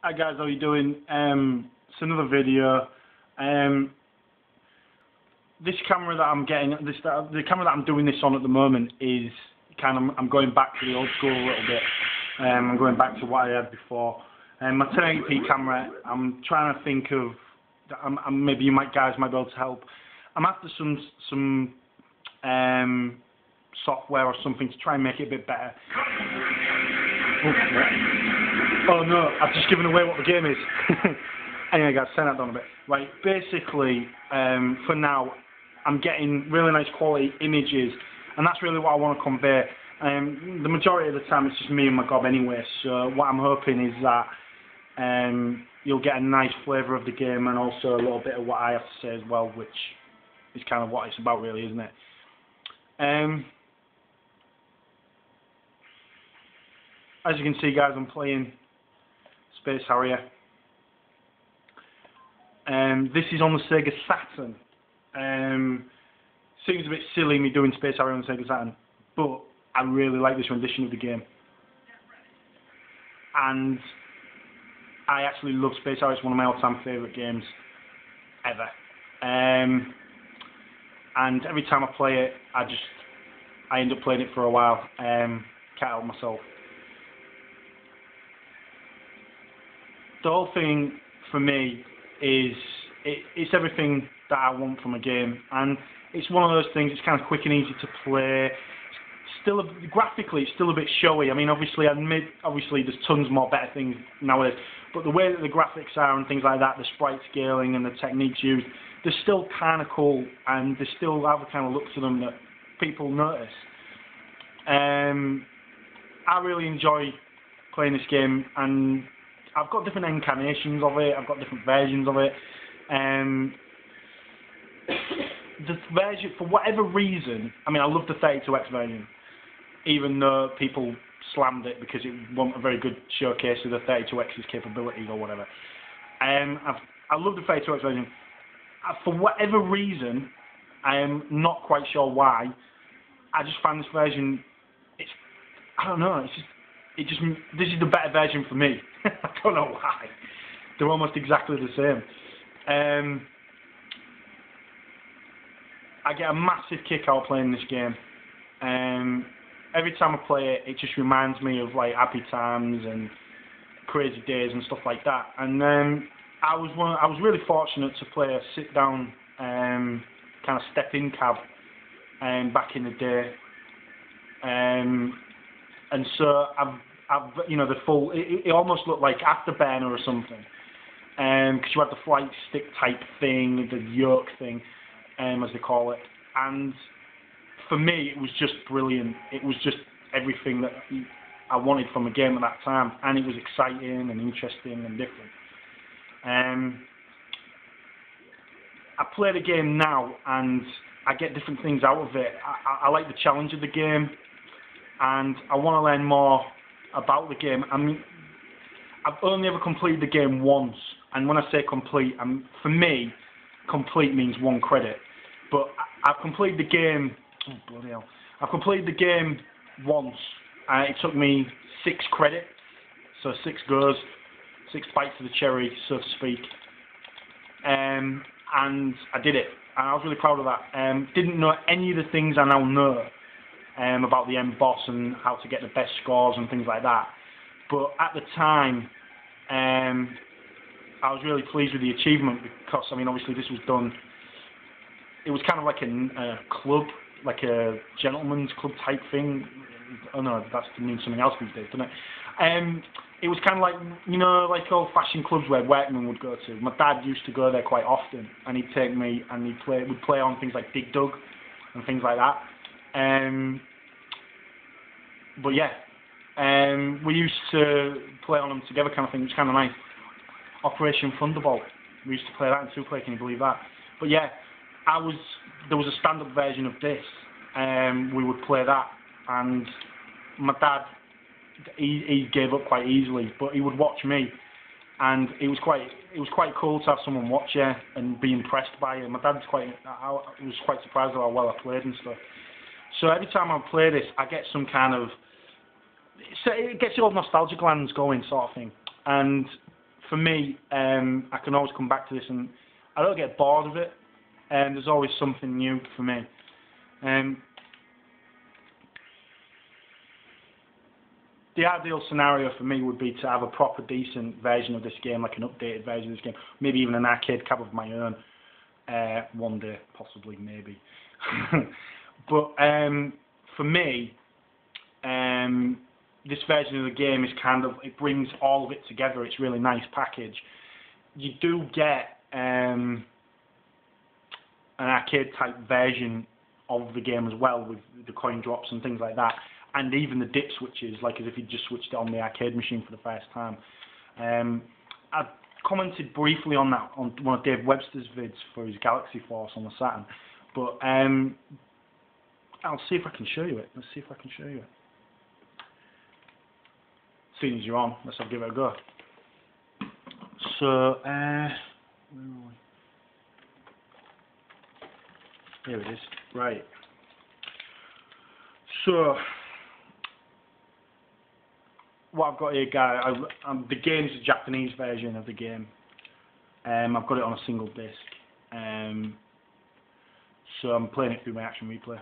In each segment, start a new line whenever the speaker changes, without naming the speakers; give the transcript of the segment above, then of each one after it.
Hi guys, how you doing? It's another video. This camera that I'm getting, the camera that I'm doing this on at the moment is I'm going back to the old school a little bit. I'm going back to what I had before. My 1080p camera, I'm trying to think of, maybe you guys might be able to help. I'm after some software or something to try and make it a bit better. Oh no, I've just given away what the game is. Anyway guys, turn that down a bit. Right, basically, for now, I'm getting really nice quality images, and that's really what I want to convey. The majority of the time it's just me and my gob anyway, so what I'm hoping is that you'll get a nice flavour of the game and also a little bit of what I have to say as well, which is kind of what it's about really, isn't it? As you can see guys, I'm playing Space Harrier. This is on the Sega Saturn. Seems a bit silly me doing Space Harrier on the Sega Saturn, but I really like this rendition of the game. And I actually love Space Harrier. It's one of my all-time favourite games ever. And every time I play it, I end up playing it for a while. Can't help myself. The whole thing for me is it's everything that I want from a game, and it's one of those things. It's kind of quick and easy to play. Still, graphically, it's still a bit showy. I mean, obviously, there's tons more better things nowadays, but the way that the graphics are and things like that, the sprite scaling and the techniques used, they're still kind of cool, and they still have a kind of look to them that people notice. I really enjoy playing this game, and I've got different incarnations of it, I've got different versions of it. The version, for whatever reason, I mean, I love the 32X version, even though people slammed it because it wasn't a very good showcase of the 32X's capabilities or whatever. I love the 32X version. For whatever reason, I am not quite sure why, I just find this version, I don't know, this is the better version for me. I don't know why. They're almost exactly the same. I get a massive kick out playing this game. Every time I play it, it just reminds me of like happy times and crazy days and stuff like that. And I was really fortunate to play a sit-down kind of step-in cab back in the day. And so I've the full. It almost looked like Afterburner or something, because you had the flight stick type thing, the yoke thing, as they call it. And for me, it was just brilliant. It was just everything that I wanted from a game at that time, and it was exciting and interesting and different. I play the game now, and I get different things out of it. I like the challenge of the game, and I want to learn more about the game. I mean, I've only ever completed the game once, and when I say complete, for me, complete means 1 credit. But I've completed the game. Oh bloody hell! I've completed the game once. It took me 6 credits, so 6 goes, 6 bites of the cherry, so to speak. And I did it, and I was really proud of that. Didn't know any of the things I now know. About the end boss and how to get the best scores and things like that. But at the time, I was really pleased with the achievement because, I mean, obviously this was done, it was kind of like a club, like a gentleman's club type thing. Oh no, that means something else these days, doesn't it? It was kind of like, like old-fashioned clubs where workmen would go to. My dad used to go there quite often, and he'd take me and we'd play on things like Dig Dug and things like that. But yeah, we used to play on them together kind of thing, which was kind of nice. Operation Thunderbolt, we used to play that in 2-player, can you believe that? But yeah, there was a stand-up version of this, we would play that, and my dad, he gave up quite easily, but he would watch me, and it was quite cool to have someone watch you and be impressed by it. My dad was quite surprised at how well I played and stuff. So every time I play this, I get some kind of, it gets the old nostalgia glands going sort of thing. And for me, I can always come back to this, and I don't get bored of it. There's always something new for me. The ideal scenario for me would be to have a proper decent version of this game, like an updated version of this game, maybe even an arcade cab of my own, one day, possibly, maybe. But for me, this version of the game is kind of, it brings all of it together. It's a really nice package. You do get an arcade type version of the game as well, with the coin drops and things like that, and even the dip switches, like as if you just switched it on the arcade machine for the first time. I commented briefly on that on one of Dave Webster's vids for his Galaxy Force on the Saturn, but I'll see if I can show you it. Let's see if I can show you it. As soon as you're on, let's give it a go. So, where are we? Here it is. Right. So, what I've got here, guys, the game's a Japanese version of the game. I've got it on a single disc. So I'm playing it through my action replay.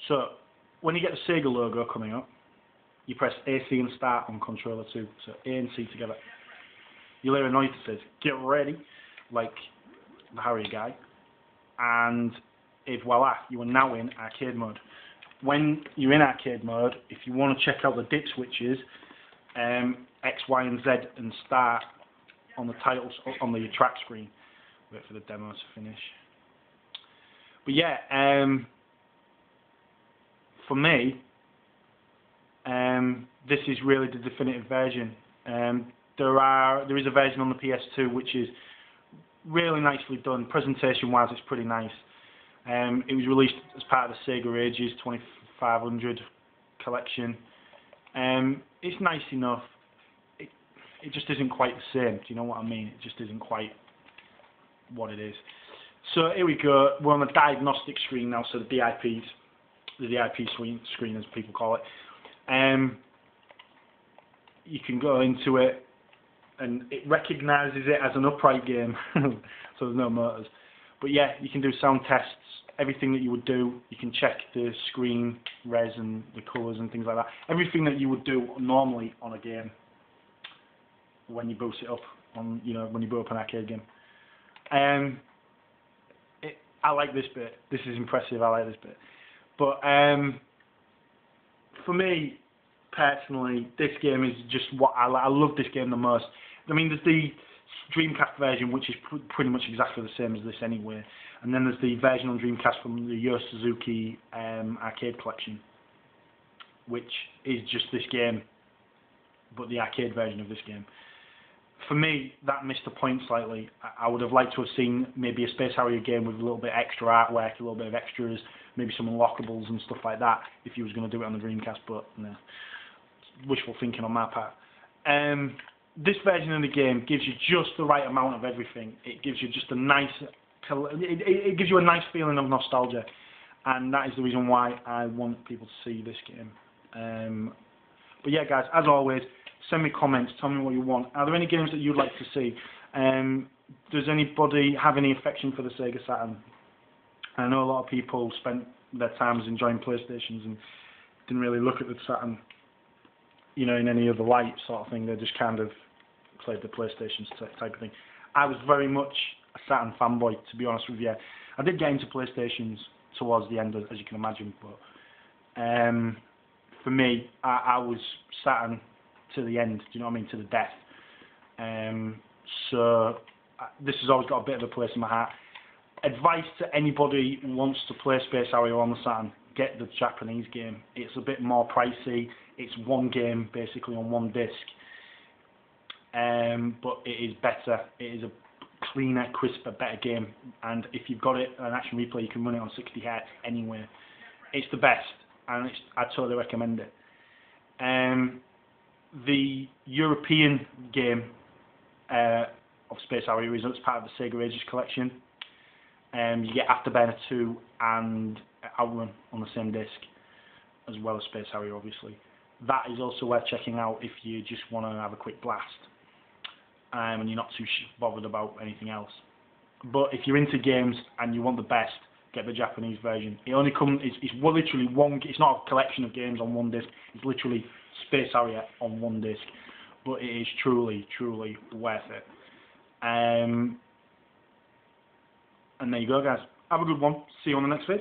So, when you get the Sega logo coming up, you press AC and start on controller 2. So A and C together. You'll hear a noise that says, "Get ready," like the Harrier guy. And voila, you are now in arcade mode. When you're in arcade mode, if you want to check out the dip switches, X, Y, and Z, and start on the titles on the track screen. Wait for the demo to finish. But yeah, for me, this is really the definitive version. There is a version on the PS2 which is really nicely done. Presentation-wise, it's pretty nice. It was released as part of the Sega Ages 2500 collection. It's nice enough. It just isn't quite the same. Do you know what I mean? It just isn't quite what it is. So here we go. We're on the diagnostic screen now. So the DIPs, the DIP screen as people call it. You can go into it, and it recognises it as an upright game, so there's no motors. But yeah, you can do sound tests, everything that you would do. You can check the screen res and the colours and things like that. Everything that you would do normally on a game when you boot it up on, when you boot up an arcade game. I like this bit. This is impressive. I like this bit. But for me, personally, this game is just what I love this game the most. I mean, there's the Dreamcast version, which is pretty much exactly the same as this anyway, and then there's the version on Dreamcast from the Yo Suzuki arcade collection, which is just this game, but the arcade version of this game. For me, that missed the point slightly. I would have liked to have seen maybe a Space Harrier game with a little bit extra artwork, a little bit of extras, maybe some unlockables and stuff like that, if he was going to do it on the Dreamcast, but no. Wishful thinking on my part. This version of the game gives you just the right amount of everything. It gives you just a nice, it gives you a nice feeling of nostalgia, and that is the reason why I want people to see this game. But yeah, guys, as always, send me comments, tell me what you want. Are there any games that you'd like to see? Does anybody have any affection for the Sega Saturn? I know a lot of people spent their times enjoying PlayStations and didn't really look at the Saturn, in any other light sort of thing. They just kind of played the PlayStations type of thing. I was very much a Saturn fanboy, to be honest with you. I did get into PlayStations towards the end, as you can imagine, but for me, I was Saturn to the end, do you know what I mean, to the death. So this has always got a bit of a place in my heart. Advice to anybody who wants to play Space Harrier on the Saturn: get the Japanese game. It's a bit more pricey. It's one game basically on one disc, but it is better. It is a cleaner, crisper, better game. And if you've got it an action replay, you can run it on 60 Hz anywhere. It's the best, and I totally recommend it. The European game of Space Harrier is part of the Sega Ages collection. You get Afterburner 2 and Outrun on the same disc, as well as Space Harrier, obviously. That is also worth checking out if you just want to have a quick blast. and you're not too bothered about anything else. But if you're into games and you want the best, get the Japanese version. It only comes. It's literally one. It's not a collection of games on one disc. It's literally Space Harrier on one disc. But it is truly, truly worth it. And there you go, guys. Have a good one. See you on the next vid.